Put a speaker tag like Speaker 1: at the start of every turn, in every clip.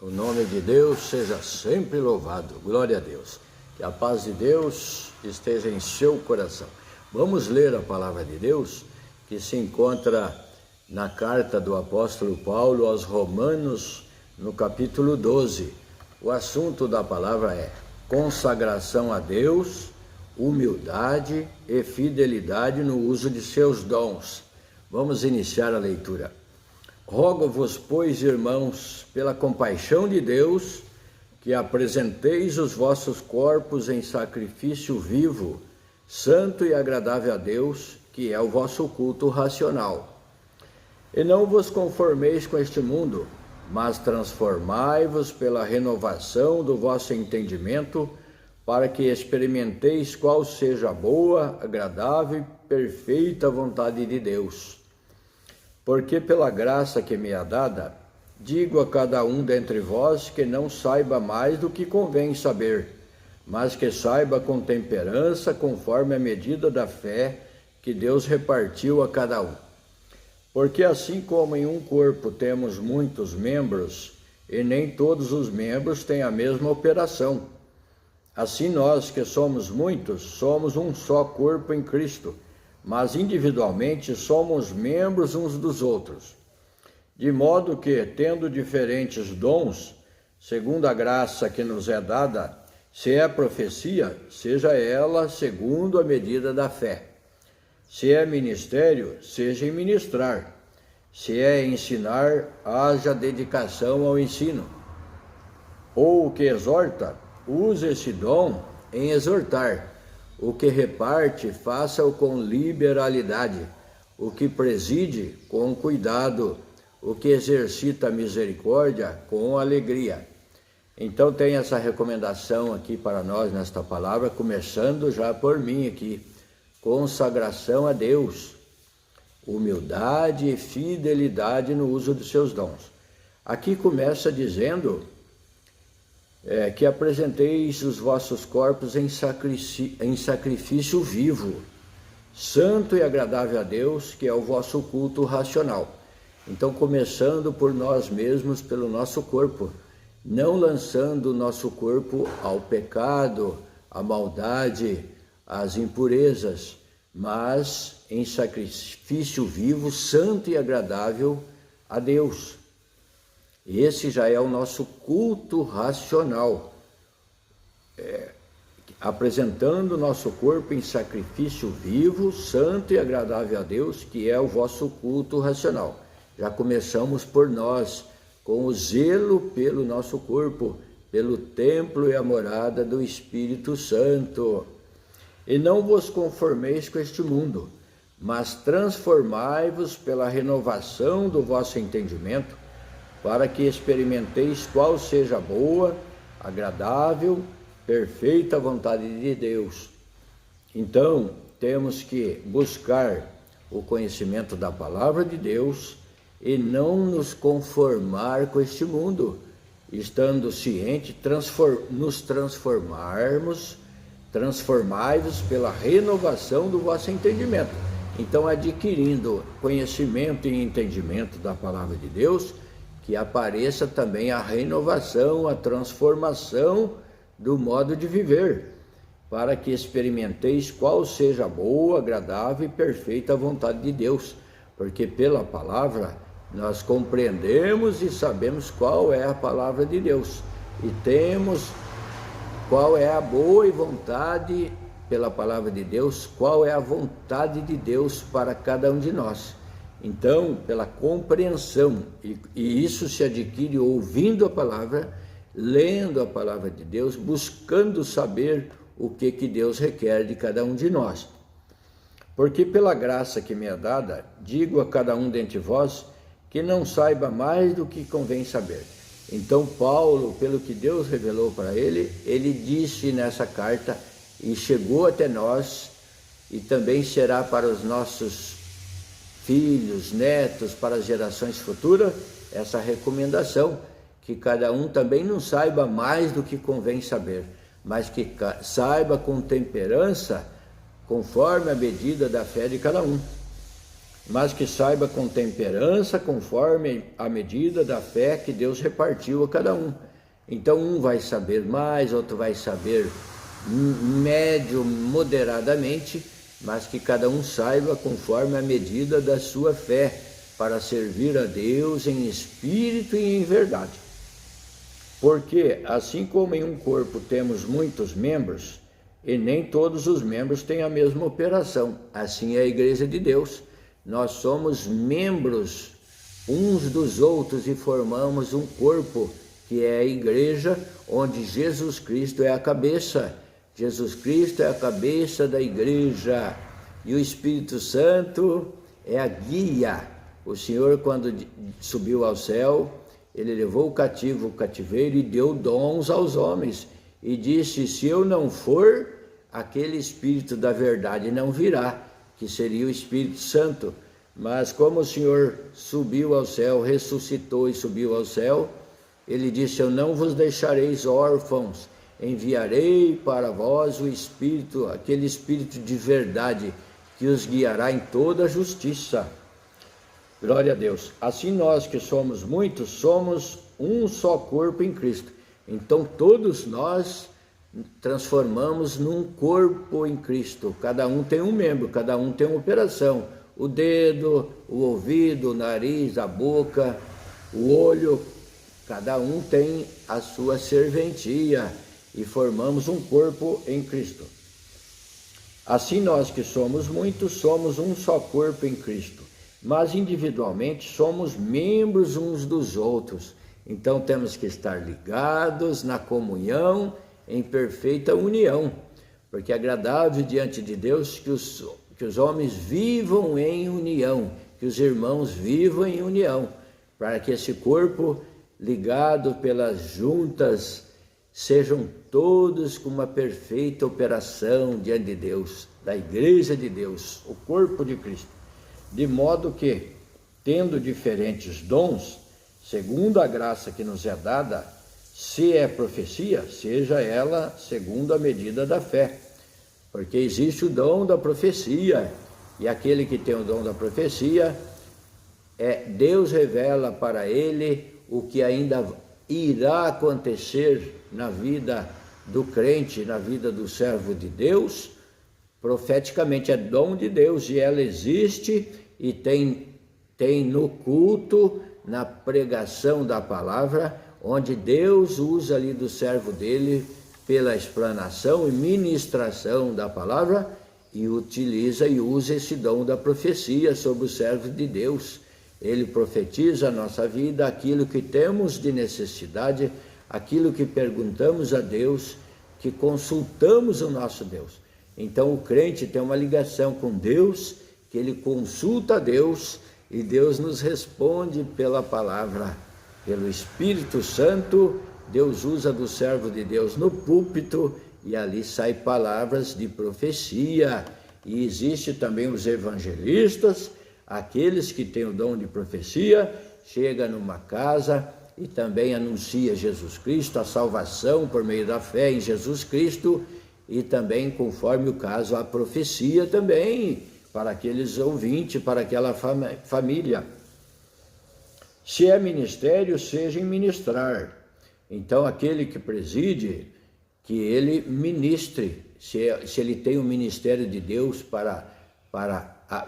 Speaker 1: O nome de Deus seja sempre louvado. Glória a Deus. Que a paz de Deus esteja em seu coração. Vamos ler a palavra de Deus que se encontra na carta do apóstolo Paulo aos Romanos, no capítulo 12. O assunto da palavra é consagração a Deus, humildade e fidelidade no uso de seus dons. Vamos iniciar a leitura. Rogo-vos, pois, irmãos, pela compaixão de Deus, que apresenteis os vossos corpos em sacrifício vivo, santo e agradável a Deus, que é o vosso culto racional. E não vos conformeis com este mundo, mas transformai-vos pela renovação do vosso entendimento, para que experimenteis qual seja a boa, agradável e perfeita vontade de Deus. Porque pela graça que me é dada, digo a cada um dentre vós que não saiba mais do que convém saber, mas que saiba com temperança, conforme a medida da fé que Deus repartiu a cada um. Porque assim como em um corpo temos muitos membros, e nem todos os membros têm a mesma operação, assim nós que somos muitos, somos um só corpo em Cristo, mas individualmente somos membros uns dos outros. De modo que, tendo diferentes dons, segundo a graça que nos é dada, se é profecia, seja ela segundo a medida da fé. Se é ministério, seja em ministrar. Se é ensinar, haja dedicação ao ensino. Ou o que exorta, use esse dom em exortar. O que reparte, faça-o com liberalidade. O que preside, com cuidado. O que exercita a misericórdia, com alegria. Então tem essa recomendação aqui para nós nesta palavra, começando já por mim aqui. Consagração a Deus. Humildade e fidelidade no uso dos seus dons. Aqui começa dizendo que apresenteis os vossos corpos em sacrifício vivo, santo e agradável a Deus, que é o vosso culto racional. Então, começando por nós mesmos, pelo nosso corpo, não lançando o nosso corpo ao pecado, à maldade, às impurezas, mas em sacrifício vivo, santo e agradável a Deus. Esse já é o nosso culto racional, apresentando o nosso corpo em sacrifício vivo, santo e agradável a Deus, que é o vosso culto racional. Já começamos por nós, com o zelo pelo nosso corpo, pelo templo e a morada do Espírito Santo. E não vos conformeis com este mundo, mas transformai-vos pela renovação do vosso entendimento, para que experimenteis qual seja a boa, agradável, perfeita vontade de Deus. Então, temos que buscar o conhecimento da palavra de Deus e não nos conformar com este mundo, estando ciente, transformai-vos pela renovação do vosso entendimento. Então, adquirindo conhecimento e entendimento da palavra de Deus, que apareça também a renovação, a transformação do modo de viver, para que experimenteis qual seja a boa, agradável e perfeita vontade de Deus, porque pela palavra nós compreendemos e sabemos qual é a palavra de Deus, e temos qual é a boa e vontade, pela palavra de Deus, qual é a vontade de Deus para cada um de nós. Então, pela compreensão, e isso se adquire ouvindo a palavra, lendo a palavra de Deus, buscando saber o que Deus requer de cada um de nós. Porque pela graça que me é dada, digo a cada um dentre vós que não saiba mais do que convém saber. Então Paulo, pelo que Deus revelou para ele, ele disse nessa carta, e chegou até nós, e também será para os nossos filhos, netos, para as gerações futuras, essa recomendação, que cada um também não saiba mais do que convém saber, mas que saiba com temperança, conforme a medida da fé de cada um. mas que saiba com temperança, conforme a medida da fé que Deus repartiu a cada um. Então um vai saber mais, outro vai saber médio, moderadamente, mas que cada um saiba conforme a medida da sua fé, para servir a Deus em espírito e em verdade. Porque, assim como em um corpo temos muitos membros, e nem todos os membros têm a mesma operação, assim é a Igreja de Deus. Nós somos membros uns dos outros e formamos um corpo, que é a Igreja, onde Jesus Cristo é a cabeça. Jesus Cristo é a cabeça da Igreja e o Espírito Santo é a guia. O Senhor, quando subiu ao céu, ele levou o cativo o cativeiro e deu dons aos homens e disse: se eu não for, aquele Espírito da verdade não virá, que seria o Espírito Santo. Mas como o Senhor subiu ao céu, ressuscitou e subiu ao céu, ele disse: eu não vos deixareis órfãos, enviarei para vós o Espírito, aquele Espírito de verdade, que os guiará em toda a justiça. Glória a Deus. Assim nós que somos muitos, somos um só corpo em Cristo. Então todos nós transformamos num corpo em Cristo. Cada um tem um membro, cada um tem uma operação. O dedo, o ouvido, o nariz, a boca, o olho, cada um tem a sua serventia e formamos um corpo em Cristo. Assim nós que somos muitos, somos um só corpo em Cristo, mas individualmente somos membros uns dos outros. Então temos que estar ligados na comunhão, em perfeita união, porque é agradável diante de Deus que os homens vivam em união, que os irmãos vivam em união, para que esse corpo ligado pelas juntas sejam todos com uma perfeita operação diante de Deus, da Igreja de Deus, o corpo de Cristo. De modo que, tendo diferentes dons, segundo a graça que nos é dada, se é profecia, seja ela segundo a medida da fé. Porque existe o dom da profecia, e aquele que tem o dom da profecia, Deus revela para ele o que ainda irá acontecer na vida do crente, na vida do servo de Deus. Profeticamente é dom de Deus e ela existe e tem no culto, na pregação da palavra, onde Deus usa ali do servo dele pela explanação e ministração da palavra e utiliza e usa esse dom da profecia sobre o servo de Deus. Ele profetiza a nossa vida, aquilo que temos de necessidade, aquilo que perguntamos a Deus, que consultamos o nosso Deus. Então o crente tem uma ligação com Deus, que ele consulta a Deus e Deus nos responde pela palavra, pelo Espírito Santo. Deus usa do servo de Deus no púlpito e ali saem palavras de profecia. E existe também os evangelistas, aqueles que têm o dom de profecia, chega numa casa e também anuncia Jesus Cristo, a salvação por meio da fé em Jesus Cristo, e também, conforme o caso, a profecia também para aqueles ouvintes, para aquela família. Se é ministério, seja em ministrar. Então, aquele que preside, que ele ministre, se ele tem o ministério de Deus para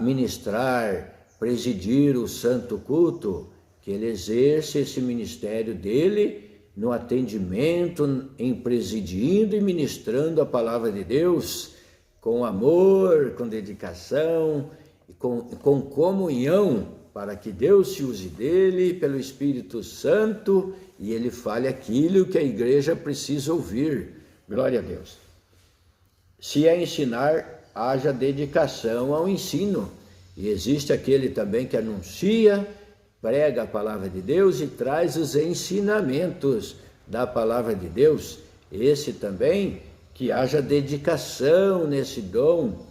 Speaker 1: ministrar, presidir o santo culto, que ele exerça esse ministério dele no atendimento, em presidindo e ministrando a palavra de Deus, com amor, com dedicação, com comunhão, para que Deus se use dele pelo Espírito Santo e ele fale aquilo que a igreja precisa ouvir. Glória a Deus. Se é ensinar, haja dedicação ao ensino. E existe aquele também que anuncia, prega a palavra de Deus e traz os ensinamentos da palavra de Deus. Esse também, que haja dedicação nesse dom,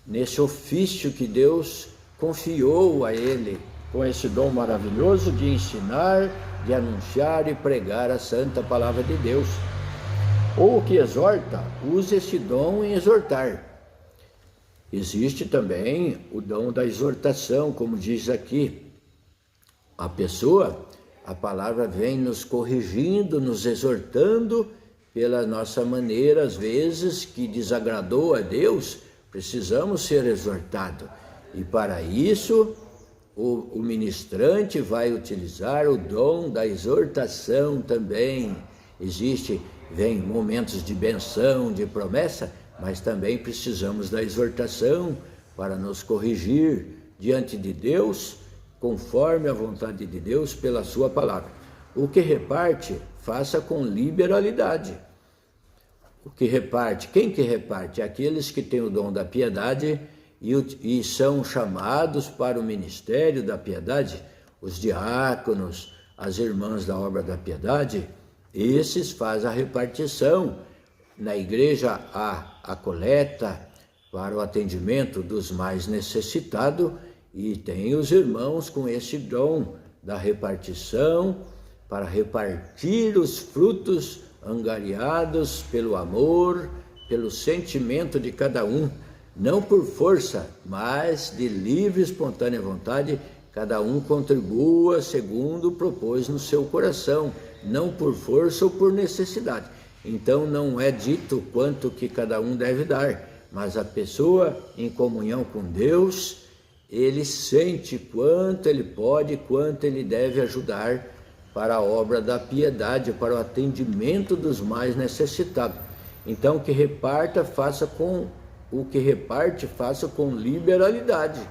Speaker 1: nesse ofício que Deus confiou a ele, com esse dom maravilhoso de ensinar, de anunciar e pregar a santa palavra de Deus. Ou o que exorta, use esse dom em exortar. Existe também o dom da exortação, como diz aqui. A palavra vem nos corrigindo, nos exortando pela nossa maneira, às vezes, que desagradou a Deus, precisamos ser exortados. E para isso, o ministrante vai utilizar o dom da exortação também. Vem momentos de benção, de promessa, mas também precisamos da exortação para nos corrigir diante de Deus, conforme a vontade de Deus, pela sua palavra. O que reparte, faça com liberalidade. Quem que reparte? Aqueles que têm o dom da piedade e são chamados para o ministério da piedade, os diáconos, as irmãs da obra da piedade, esses fazem a repartição. Na igreja há a coleta para o atendimento dos mais necessitados e tem os irmãos com esse dom da repartição para repartir os frutos angariados pelo amor, pelo sentimento de cada um, não por força, mas de livre e espontânea vontade, cada um contribua segundo propôs no seu coração, não por força ou por necessidade. Então não é dito quanto que cada um deve dar, mas a pessoa em comunhão com Deus, ele sente quanto ele pode, quanto ele deve ajudar para a obra da piedade, para o atendimento dos mais necessitados. Então o que reparte, faça com liberalidade.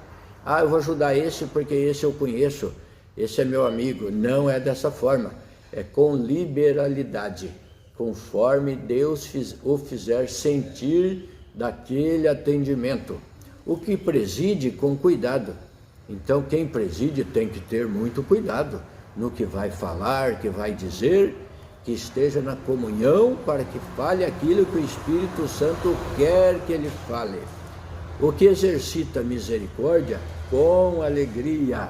Speaker 1: Eu vou ajudar esse porque esse eu conheço, esse é meu amigo. Não é dessa forma, é com liberalidade, conforme Deus o fizer sentir daquele atendimento. O que preside, com cuidado. Então quem preside tem que ter muito cuidado no que vai falar, que vai dizer, que esteja na comunhão para que fale aquilo que o Espírito Santo quer que ele fale. O que exercita misericórdia com alegria.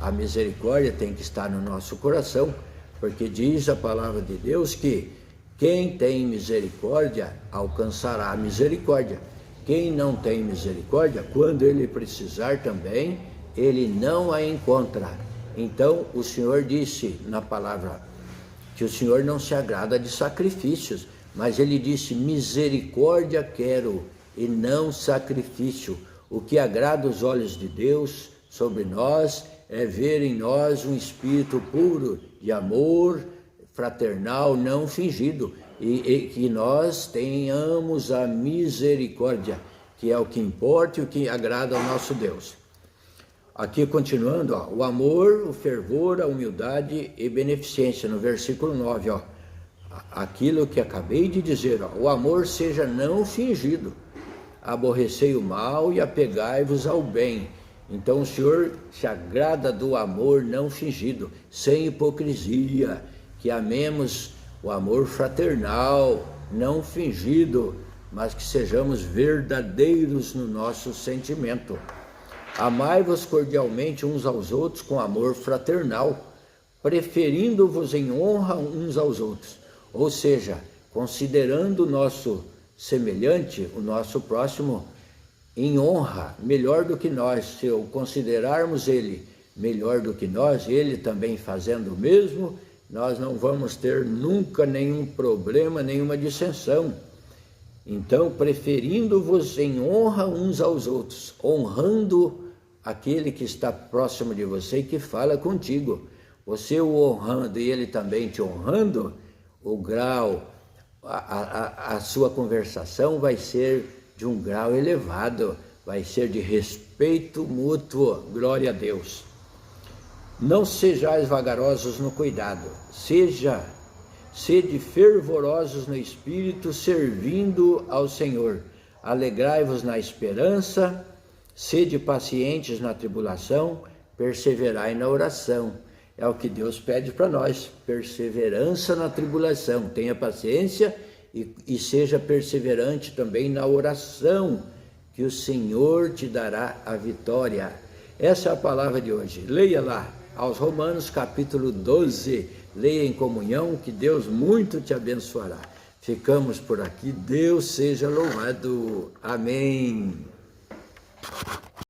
Speaker 1: A misericórdia tem que estar no nosso coração, porque diz a palavra de Deus que quem tem misericórdia alcançará a misericórdia. Quem não tem misericórdia, quando ele precisar também, ele não a encontra. Então o Senhor disse na palavra que o Senhor não se agrada de sacrifícios, mas ele disse: misericórdia quero e não sacrifício. O que agrada os olhos de Deus sobre nós é ver em nós um espírito puro de amor fraternal, não fingido, e que nós tenhamos a misericórdia, que é o que importa e o que agrada ao nosso Deus. Aqui continuando, o amor, o fervor, a humildade e beneficência, no versículo 9, aquilo que acabei de dizer, o amor seja não fingido, aborrecei o mal e apegai-vos ao bem. Então o Senhor se agrada do amor não fingido, sem hipocrisia, que amemos o amor fraternal, não fingido, mas que sejamos verdadeiros no nosso sentimento. Amai-vos cordialmente uns aos outros com amor fraternal, preferindo-vos em honra uns aos outros. Ou seja, considerando o nosso semelhante, o nosso próximo, em honra, melhor do que nós. Se o considerarmos ele melhor do que nós, ele também fazendo o mesmo, nós não vamos ter nunca nenhum problema, nenhuma dissensão. Então, preferindo-vos em honra uns aos outros, honrando aquele que está próximo de você e que fala contigo. Você o honrando e ele também te honrando, o grau, a sua conversação vai ser de um grau elevado, vai ser de respeito mútuo. Glória a Deus. Não sejais vagarosos no cuidado, sede fervorosos no espírito, servindo ao Senhor. Alegrai-vos na esperança, sede pacientes na tribulação, perseverai na oração. É o que Deus pede para nós, perseverança na tribulação. Tenha paciência e seja perseverante também na oração, que o Senhor te dará a vitória. Essa é a palavra de hoje. Leia lá, aos Romanos capítulo 12, leia em comunhão, que Deus muito te abençoará. Ficamos por aqui, Deus seja louvado. Amém.